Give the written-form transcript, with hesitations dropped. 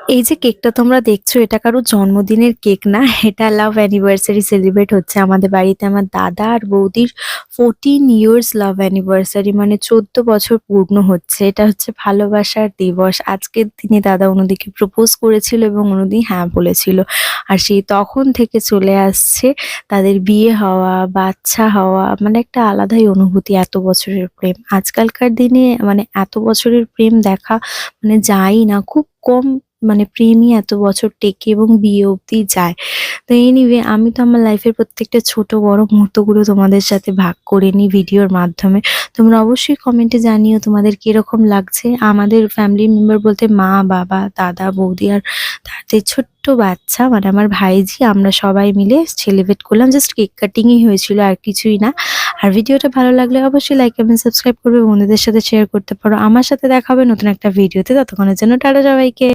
এই যে কেকটা তোমরা দেখছো এটা কারোর জন্মদিনের কেক না। এটা লাভ অ্যানিভার্সারি সেলিব্রেট হচ্ছে আমাদের বাড়িতে। আমার দাদা আর বৌদির 14 ইয়ার্স লাভ অ্যানিভার্সারি, মানে 14 বছর পূর্ণ হচ্ছে। এটা হচ্ছে ভালোবাসার দিবস। আজকের দিনে দাদা অনুদিকে প্রপোজ করেছিল এবং অনুদি হ্যাঁ বলেছিল। আর সেই তখন থেকে চলে আসছে তাদের বিয়ে হওয়া, বাচ্চা হওয়া, মানে একটা আলাদাই অনুভূতি। এত বছরের প্রেম আজকালকার দিনে, মানে এত বছরের প্রেম দেখা মানে যায়ই না, খুব কম। মানে প্রেমই এত বছর টেকে এবং বিয়ে অবধি যায়। তো এনিওয়ে আমি তো আমার লাইফের প্রত্যেকটা ছোট বড় মুহূর্তগুলো তোমাদের সাথে ভাগ করে নিই ভিডিওর মাধ্যমে। তোমরা অবশ্যই কমেন্টে জানিও তোমাদের কিরকম লাগছে। আমাদের ফ্যামিলি মেম্বার বলতে মা, বাবা, দাদা, বৌদি আর তাদের ছোট্ট বাচ্চা, মানে আমার ভাইঝি, আমরা সবাই মিলে সেলিব্রেট করলাম। জাস্ট কেক কাটিংই হয়েছিল, আর কিছুই না। আর ভিডিওটা ভালো লাগলে অবশ্যই লাইক, কমেন্ট, সাবস্ক্রাইব করবে, বন্ধুদের সাথে শেয়ার করতে পারো। আমার সাথে দেখা হবে নতুন একটা ভিডিওতে। ততক্ষণের জন্য টাটা সবাইকে।